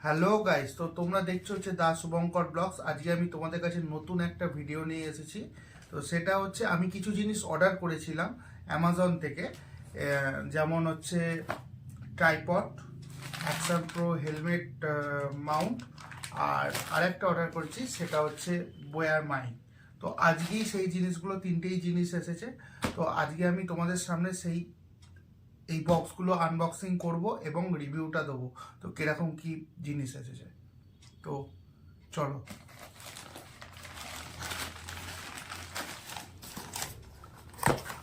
Hello guys, তো তোমরা দেখছো হচ্ছে দা শুভঙ্কর ব্লগস। আজকে আমি তোমাদের কাছে নতুন একটা ভিডিও নিয়ে এসেছি। তো সেটা হচ্ছে আমি কিছু জিনিস অর্ডার করেছিলাম অ্যামাজন থেকে, যেমন হচ্ছে tripod, action pro helmet mount, আর আরেকটা অর্ডার করেছি সেটা হচ্ছে বোয়ার মাইক। তো আজকেই সেই জিনিসগুলো তিনটেই জিনিস এসেছে। তো আজকে আমি তোমাদের সামনে এই বক্সগুলো আনবক্সিং করব এবং রিভিউটা দেবো, তো কিরকম কি জিনিস এসেছে। তো চলো।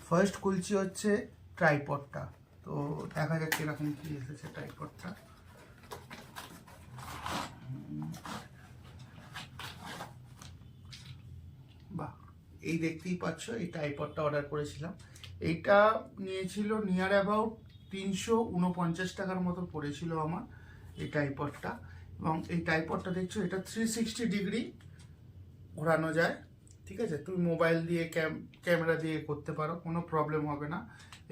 ফার্স্ট খুলছি হচ্ছে ট্রাইপডটা। তো দেখা যাক কিরকম কি এসেছে ট্রাইপডটা। বাহ, এই দেখতেই পাচ্ছ, এই ট্রাইপডটা অর্ডার করেছিলাম। এইটা নিয়েছিল নিয়ার অ্যাবাউট 349 টাকার মতো পড়েছিল আমার এই ট্রাইপডটা। এবং এই ট্রাইপডটা দেখছো, এটা 360 ডিগ্রি ঘোরানো যায়। ঠিক আছে, তুমি মোবাইল দিয়ে ক্যামেরা দিয়ে করতে পারো, কোনো প্রবলেম হবে না।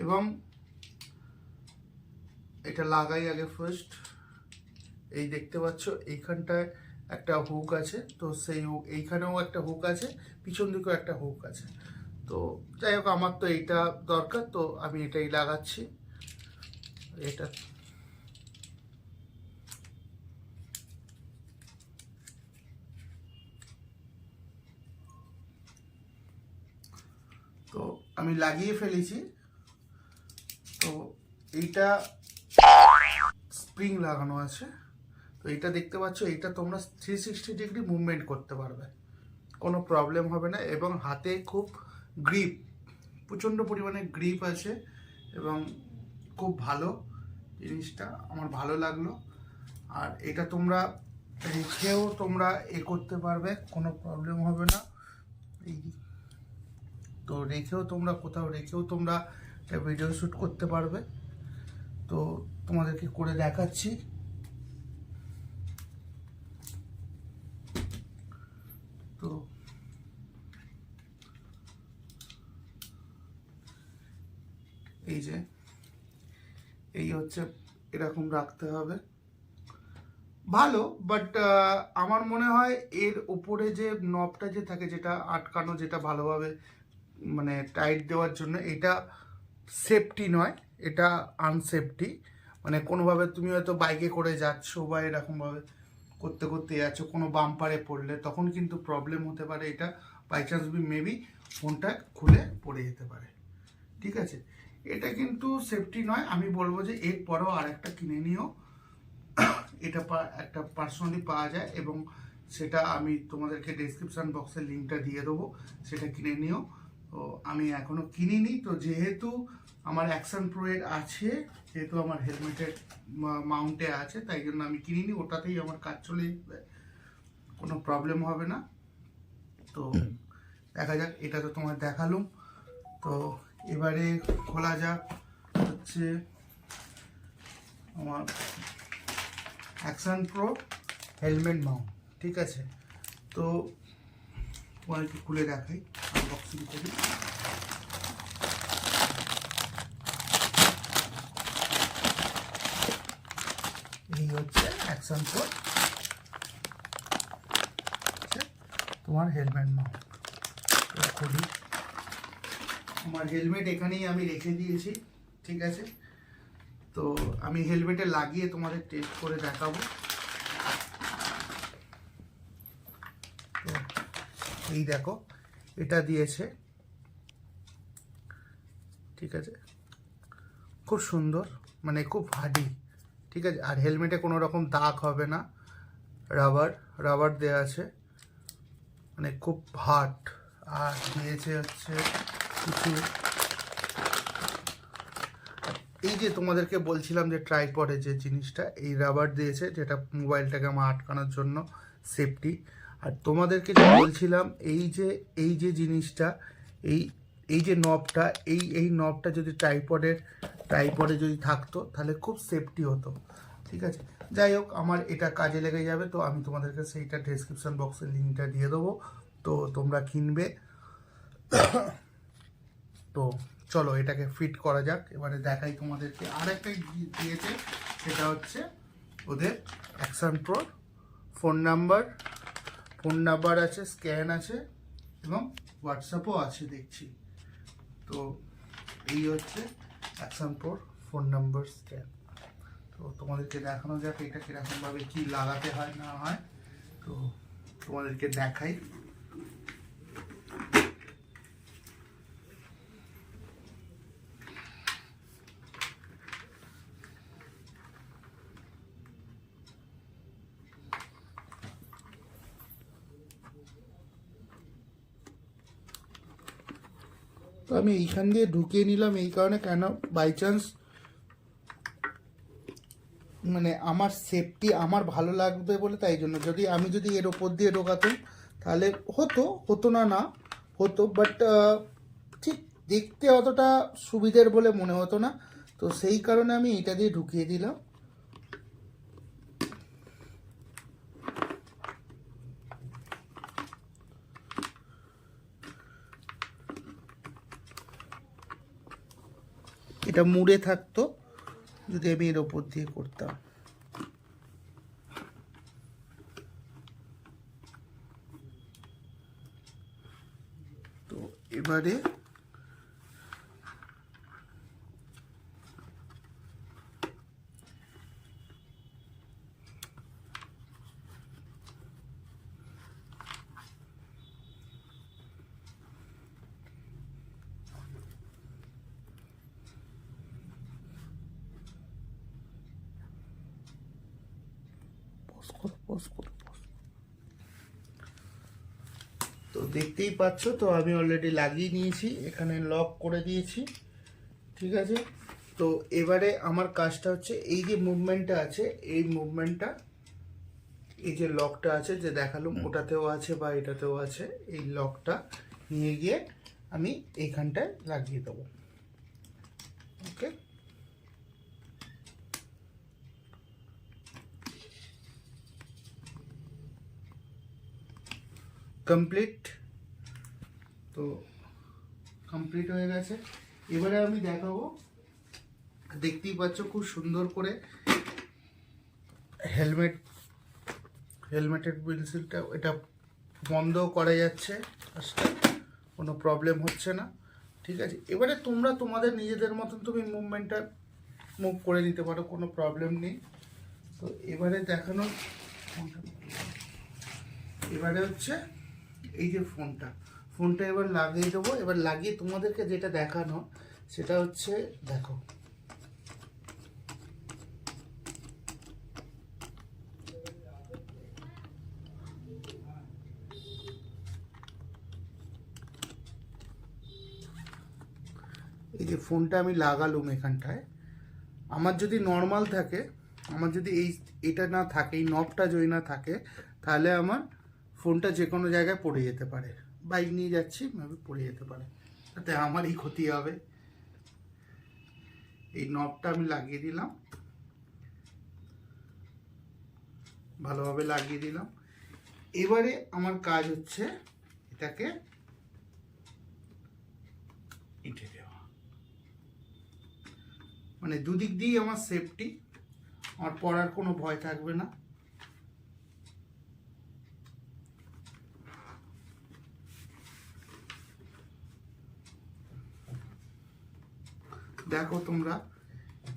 এবং এটা লাগাই আগে ফার্স্ট, এই দেখতে পাচ্ছ এইখানটায় একটা হুক আছে, তো সেই হুক এইখানেও একটা হুক আছে, পিছন দিকেও একটা হুক আছে। তো যাই হোক, আমার তো এইটা দরকার, তো আমি এটাই লাগাচ্ছি। এটা তো আমি লাগিয়ে ফেলেছি। তো এইটা স্প্রিং লাগানো আছে। তো এইটা দেখতে পাচ্ছ, এইটা তোমরা 360 ডিগ্রি মুভমেন্ট করতে পারবে, কোনো প্রবলেম হবে না। এবং হাতে খুব গ্রিপ, প্রচণ্ড পরিমাণে গ্রিপ আছে এবং খুব ভালো জিনিসটা, আমার ভালো লাগলো। আর এটা তোমরা রেখেও তোমরা করতে পারবে, কোনো প্রবলেম হবে না। এই তো রেখেও তোমরা কোথাও রেখেও তোমরা ভিডিও শ্যুট করতে পারবে। তো তোমাদেরকে করে দেখাচ্ছি। তো এই যে এই হচ্ছে, এরকম রাখতে হবে, ভালো। বাট আমার মনে হয় এর উপরে যে নবটা যে থাকে, যেটা আটকানো, যেটা ভালোভাবে মানে টাইট দেওয়ার জন্য, এটা সেফটি নয়, এটা আনসেফটি। মানে কোনোভাবে তুমি হয়তো বাইকে করে যাচ্ছ বা এরকমভাবে করতে করতে যাচ্ছ, কোনো বাম্পারে পড়লে তখন কিন্তু প্রবলেম হতে পারে। এটা বাই চান্স মেবি ফোনটা খুলে পড়ে যেতে পারে। ঠিক আছে, এটা কিন্তু সেফটি নয়। আমি বলবো যে এরপরেও আর একটা কিনে নিও, এটা একটা পার্সোনালি পাওয়া যায়, এবং সেটা আমি তোমাদেরকে ডেসক্রিপশন বক্সের লিঙ্কটা দিয়ে দেবো, সেটা কিনে নিও। তো আমি এখনও কিনিনি, তো যেহেতু আমার অ্যাকশন প্রো এর আছে, যেহেতু আমার হেলমেটের মাউন্টে আছে, তাই জন্য আমি কিনিনি। ওটাতেই আমার কাজ চলে যাবে, কোনো প্রবলেম হবে না। তো দেখা যাক, এটা তো তোমার দেখালুম। তো এবারে খোলা যাক হচ্ছে আমার অ্যাকশন প্রো হেলমেট মাউন্ট। ঠিক আছে, তো তোমাদেরকে খুলে দেখাই, আনবক্সিং করি। এই হচ্ছে অ্যাকশন প্রো তোমার হেলমেট মাউন্ট। খুলি, আমার হেলমেট এখানেই আমি রেখে দিয়েছি। ঠিক আছে, তো আমি হেলমেটে লাগিয়ে তোমাদের টেস্ট করে দেখাবো। তো এই দেখো, এটা দিয়েছে। ঠিক আছে, খুব সুন্দর, মানে খুব হার্ডি। ঠিক আছে, আর হেলমেটে কোনো রকম দাগ হবে না। রাবার রাবার দেওয়া আছে, মানে খুব হার্ড। আর দিয়েছে হচ্ছে কিছু, এই যে তোমাদেরকে বলছিলাম যে ট্রাইপডে যে জিনিসটা, এই রাবার দিয়েছে, যেটা মোবাইলটাকে আমার আটকানোর জন্য সেফটি। আর তোমাদেরকে যে বলছিলাম, এই যে জিনিসটা, এই এই যে নবটা, এই নবটা যদি ট্রাইপডে যদি থাকতো, তাহলে খুব সেফটি হতো। ঠিক আছে, যাই হোক, আমার এটা কাজে লেগে যাবে। তো আমি তোমাদেরকে সেইটা ডেসক্রিপশন বক্সের লিঙ্কটা দিয়ে দেবো, তো তোমরা কিনবে। তো চলো এটাকে ফিট করা যাক। এবারে দেখাই তোমাদেরকে। আর একটা দিয়েছে, সেটা হচ্ছে ওদের অ্যাকশন প্রো ফোন নাম্বার আছে, স্ক্যান আছে এবং হোয়াটসঅ্যাপও আছে দেখছি। তো এই হচ্ছে অ্যাকশন প্রোর ফোন নাম্বার স্ক্যান। তো তোমাদেরকে দেখানো যাক এটা কীরকমভাবে কী লাগাতে হয় না হয়। তো তোমাদেরকে দেখাই। তো আমি এইখান দিয়ে ঢুকিয়ে নিলাম এই কারণে, কেন বাই চান্স মানে আমার সেফটি আমার ভালো লাগবে বলে, তাই জন্য। যদি এর ওপর দিয়ে ঢোকাতাম তাহলে হতো না হতো, বাট ঠিক দেখতে অতটা সুবিধের বলে মনে হতো না। তো সেই কারণে আমি এটা দিয়ে ঢুকিয়ে দিলাম। এটা মুড়ে থাকতো যদি আমি এর ওপর দিয়ে করতাম। তো এবারে তো দেখতেই পাচ্ছ, তো আমি অলরেডি লাগিয়ে নিয়েছি, এখানে লক করে দিয়েছি, ঠিক আছে। তো এবারে আমার কাজটা হচ্ছে এই যে মুভমেন্টটা আছে, এই মুভমেন্টটা, এই যে লকটা আছে যে দেখালাম, ওটাতেও আছে বা এটাতেও আছে, এই লকটা নিয়ে গিয়ে আমি এইখানটায় লাগিয়ে দেবো। ওকে, কমপ্লিট। তো কমপ্লিট হয়ে গেছে। এবারে আমি দেখাবো, দেখতেই পাচ্ছ খুব সুন্দর করে হেলমেটের পেন্সিলটা এটা বন্ধ করা যাচ্ছে, কোনো প্রবলেম হচ্ছে না, ঠিক আছে। এবারে তোমরা তোমাদের নিজেদের মতন তুমি মুভমেন্টটা মুভ করে নিতে পারো, কোনো প্রবলেম নেই। তো এবারে দেখানোর, এবারে হচ্ছে এই যে ফোনটা এবার লাগিয়ে দেবো। এবার লাগিয়ে তোমাদেরকে যেটা দেখানো সেটা হচ্ছে, দেখো এই যে ফোনটা আমি লাগালুম এখানটায়, আমার যদি নর্মাল থাকে, আমার যদি এটা না থাকে, এই নবটা যদি না থাকে, তাহলে আমার ফোনটা যে কোনো জায়গায় পড়ে যেতে পারে। বাইক নিয়ে যাচ্ছি, পড়ে যেতে পারে, তাতে আমারই ক্ষতি হবে। এই নবটা আমি লাগিয়ে দিলাম, ভালোভাবে লাগিয়ে দিলাম। এবারে আমার কাজ হচ্ছে এটাকে ইটে দেওয়া, মানে দুদিক দিয়েই আমার সেফটি, আমার পড়ার কোনো ভয় থাকবে না। দেখো তোমরা,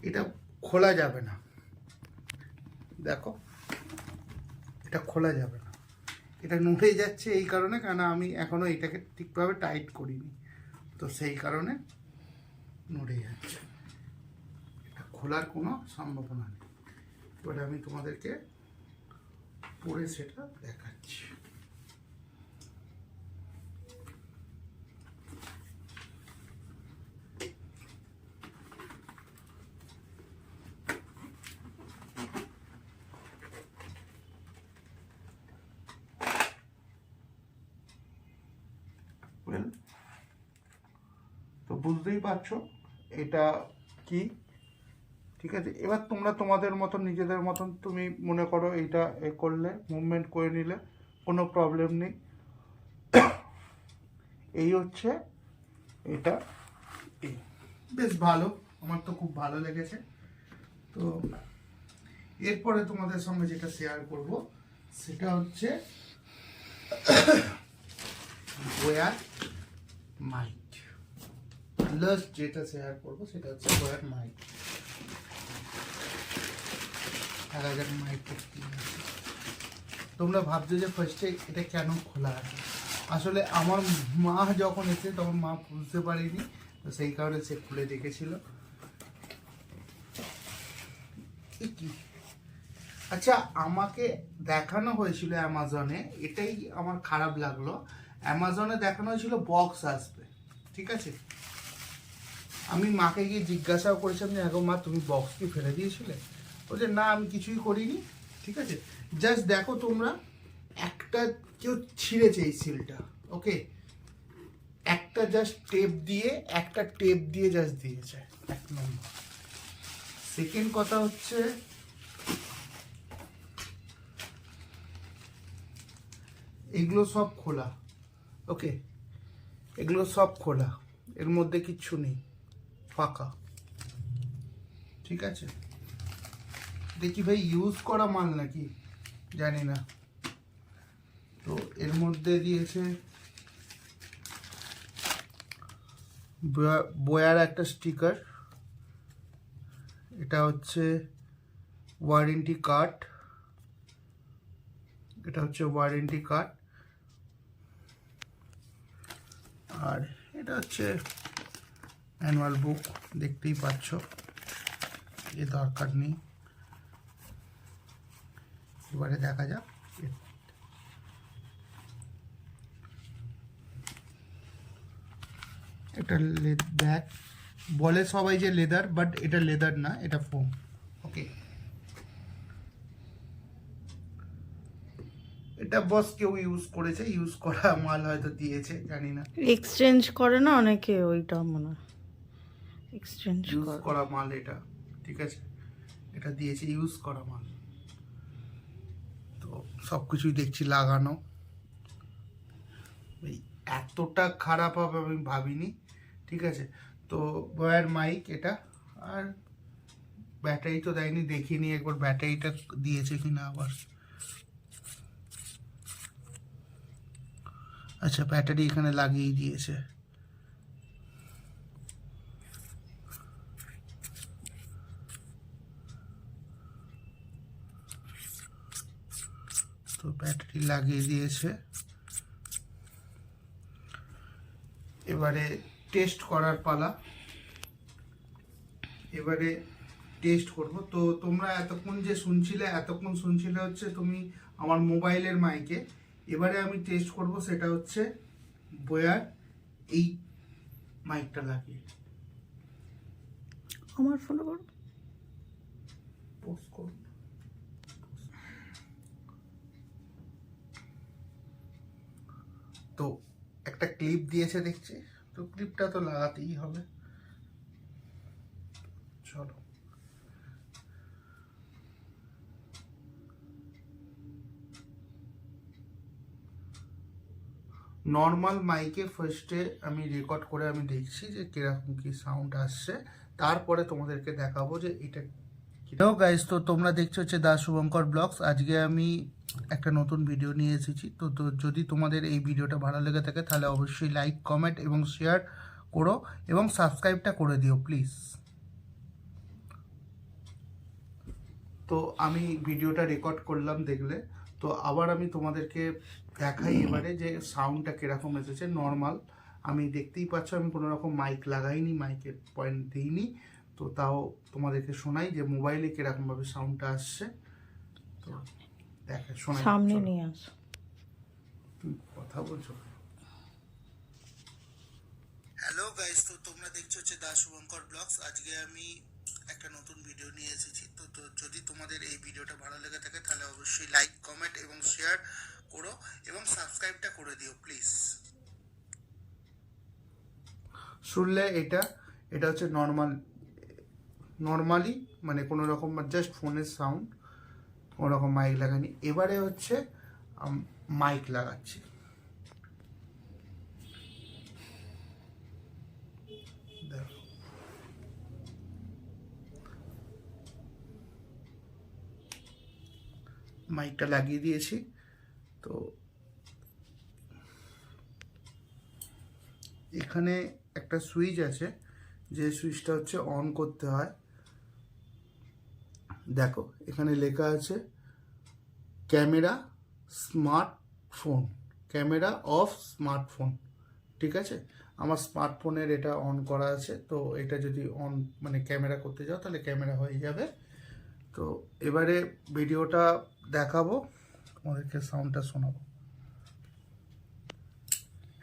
এটা খোলা যাবে না, দেখো এটা খোলা যাবে না, এটা নড়ে যাচ্ছে এই কারণে, কেন আমি এখনো এটাকে ঠিকভাবে টাইট করিনি, তো সেই কারণে নড়ে যাচ্ছে, এটা খোলার কোনো সম্ভাবনা নেই। এবারে আমি তোমাদেরকে পরে সেটা দেখাচ্ছি। তো বুঝতেই পারছো এটা কি, ঠিক আছে। এবার তোমরা তোমাদের মতন নিজেদের মতন তুমি মনে করো এইটা করলে, মুভমেন্ট করে নিলে, কোনো প্রবলেম নেই। এই হচ্ছে এটা, বেশ ভালো, আমার তো খুব ভালো লেগেছে। তো এরপরে তোমাদের সঙ্গে যেটা শেয়ার করব সেটা হচ্ছে বয়ার মাইক। লাস্ট যেটা শেয়ার করবো সেটা হচ্ছে বয়ার মাইক। 1000 মাইক। তোমরা ভাবছো যে ফার্স্টে এটা কেন খোলা আছে, আসলে আমার মা যখন এসে তখন মা বুঝতে পারিনি, তো সেই কারণে সে খুলে রেখেছিল। আচ্ছা, আমাকে দেখানো হয়েছিল অ্যামাজনে, এটাই আমার খারাপ লাগলো, অ্যামাজনে দেখানো হয়েছিল বক্স আসবে, ঠিক আছে। আমি মাকে গিয়ে জিজ্ঞাসাও করেছিলাম যে এখন মা তুমি বক্স কি ফেলে দিয়েছিলে, বলছে না আমি কিছুই করিনি, ঠিক আছে। জাস্ট দেখো তোমরা, একটা কেউ ছিঁড়েছে এই সিলটা, ওকে, একটা জাস্ট টেপ দিয়ে জাস্ট দিয়েছে, 1 নম্বর। সেকেন্ড কথা হচ্ছে এগুলো সব খোলা, ওকে, এগুলো সব খোলা, এর মধ্যে কিচ্ছু নেই, ফাঁকা, ঠিক আছে। দেখি ভাই ইউজ করা মাল নাকি জানি না। তো এর মধ্যে দিয়েছে বয়ার একটা স্টিকার, এটা হচ্ছে ওয়ারেন্টি কার্ড, এটা হচ্ছে ওয়ারেন্টি কার্ড, আর এটা হচ্ছে অ্যানুয়াল বুক, দেখতেই পাচ্ছ, এ দরকার নেই। এবারে দেখা যাক, এটা ব্যাগ বলে সবাই যে লেদার, বাট এটা লেদার না, এটা ফোম, ওকে। এটা বস কেউ ইউজ করেছে, ইউজ করা মাল হয়তো দিয়েছে, জানি না। এক্সচেঞ্জ করে না অনেকে, ওইটা মনে হয় এক্সচেঞ্জ ইউজ করা মাল এটা, ঠিক আছে, এটা দিয়েছে ইউজ করা মাল। তো সব কিছুই দেখছি লাগানো, এই এতটা খারাপ হবে আমি ভাবিনি, ঠিক আছে। তো বয়ার মাইক এটা, আর ব্যাটারি তো দেয়নি, দেখিনি একবার ব্যাটারিটা দিয়েছে কিনা আবার। আচ্ছা, ব্যাটারি এখানে লাগিয়ে দিয়েছে। তো ব্যাটারি লাগিয়ে দিয়েছে, এবারে টেস্ট করার পালা, এবারে টেস্ট করব। তো তোমরা এতক্ষণ শুনছিলে হচ্ছে তুমি আমার মোবাইলের মাইকে, এবারে আমি টেস্ট করব সেটা হচ্ছে বয়ার এই মাইকটা লাগিয়ে। আমার ফোনে করো, পোস্ট করুন। তো একটা ক্লিপ দিয়েছে দেখছি, তো ক্লিপটা তো লাগাতেই হবে, চলো। নর্মাল মাইকে ফার্স্টে আমি রেকর্ড করে আমি দেখছি যে কিরকম কি সাউন্ড আসছে, তারপরে তোমাদেরকে দেখাবো যে এটা। হ্যালো গাইস, তো তোমরা দেখছো হচ্ছে দা শুভঙ্কর ব্লগস। আজকে আমি একটা নতুন ভিডিও নিয়ে এসেছি। তো যদি তোমাদের এই ভিডিওটা ভালো লেগে থাকে তাহলে অবশ্যই লাইক, কমেন্ট এবং শেয়ার করো এবং সাবস্ক্রাইবটা করে দিও প্লিজ। তো আমি ভিডিওটা রেকর্ড করলাম দেখলে, তো আবার আমি তোমাদেরকে দেখাই এবারে যে সাউন্ডটা কীরকম এসেছে। নর্মাল, আমি দেখতেই পাচ্ছ আমি কোনো রকম মাইক লাগাইনি, মাইকের পয়েন্ট দিইনি, তো তাও তোমাদেরকে শোনাই যে মোবাইলে কীরকমভাবে সাউন্ডটা আসছে। তো দেখে শোনাই, সামনে নিয়ে আসো, তুমি কথা বলছো। হ্যালো গাইস, তো তোমরা দেখছো হচ্ছে দা শুভঙ্কর ব্লগস। আজকে আমি একটা নতুন ভিডিও নিয়ে এসেছি। তো যদি তোমাদের এই ভিডিওটা ভালো লেগে থাকে তাহলে অবশ্যই লাইক, কমেন্ট এবং শেয়ার করো এবং সাবস্ক্রাইবটা করে দিও প্লিজ। শুনলে এটা হচ্ছে নর্মালি মানে কোনো রকম জাস্ট ফোনের সাউন্ড, কোনো রকম মাইক লাগানি। এবারে হচ্ছে মাইক লাগাচ্ছি। দেখো মাইকটা লাগিয়ে দিয়েছি। তো এখানে একটা সুইচ আছে, যে সুইচটা হচ্ছে অন করতে হয়। দেখো এখানে লেখা আছে camera smartphone, camera off smartphone. ঠিক আছে, আমার স্মার্টফোনের এটা অন করা আছে, তো এটা যদি অন মানে ক্যামেরা করতে যাও তাহলে ক্যামেরা হয়ে যাবে। তো এবারে ভিডিওটা দেখাবো, তোমাদেরকে সাউন্ডটা শোনাবো।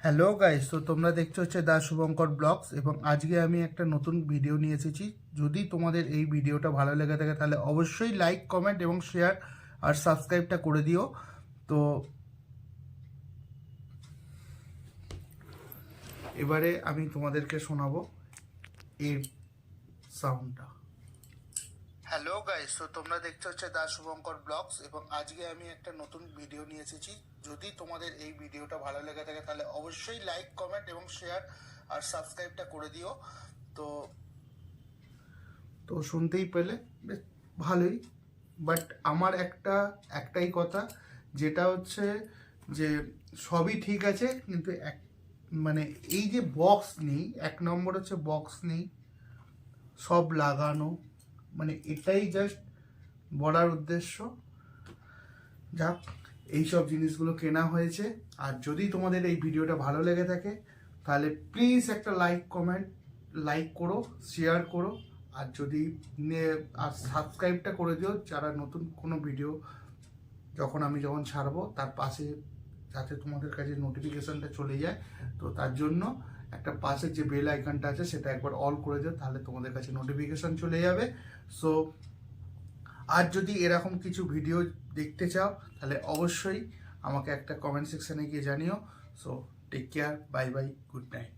হ্যালো গাইস, তো তোমরা দেখছো হচ্ছে দা শুভঙ্কর ব্লগস, এবং আজকে আমি একটা নতুন ভিডিও নিয়ে এসেছি। যদি তোমাদের এই ভিডিওটা ভালো লেগে থাকে তাহলে অবশ্যই লাইক, কমেন্ট এবং শেয়ার আর সাবস্ক্রাইবটা করে দিও। তো এবারে আমি তোমাদেরকে শোনাবো এর সাউন্ডটা। হ্যালো গাইস, তো তোমরা দেখছো হচ্ছে দা শুভঙ্কর ব্লগস, এবং আজকে আমি একটা নতুন ভিডিও নিয়ে এসেছি। যদি তোমাদের এই ভিডিওটা ভালো লেগে থাকে তাহলে অবশ্যই লাইক, কমেন্ট এবং শেয়ার আর সাবস্ক্রাইবটা করে দিও। তো তো শুনতেই পেলে বেশ ভালোই, বাট আমার একটাই কথা, যেটা হচ্ছে যে সবই ঠিক আছে, কিন্তু মানে এই যে বক্স নেই, 1 নম্বর হচ্ছে বক্স নেই, সব লাগানো, মানে এটাই জাস্ট বলার উদ্দেশ্য। যাক, এইসব জিনিসগুলো কেনা হয়েছে। আর যদি তোমাদের এই ভিডিওটা ভালো লেগে থাকে তাহলে প্লিজ একটা লাইক করো, শেয়ার করো, আর যদি আর সাবস্ক্রাইবটা করে দিও, যারা নতুন কোনো ভিডিও আমি যখন ছাড়বো তার পাশে যাতে তোমাদের কাছে নোটিফিকেশনটা চলে যায়। তো তার জন্য একটা পাশে যে বেল আইকনটা আছে সেটা একবার অল করে দিও, তাহলে তোমাদের কাছে নোটিফিকেশন চলে যাবে। সো আর যদি এরকম কিছু ভিডিও দেখতে চাও তাহলে অবশ্যই আমাকে একটা কমেন্ট সেকশনে গিয়ে জানিও। So take care, bye bye, good night.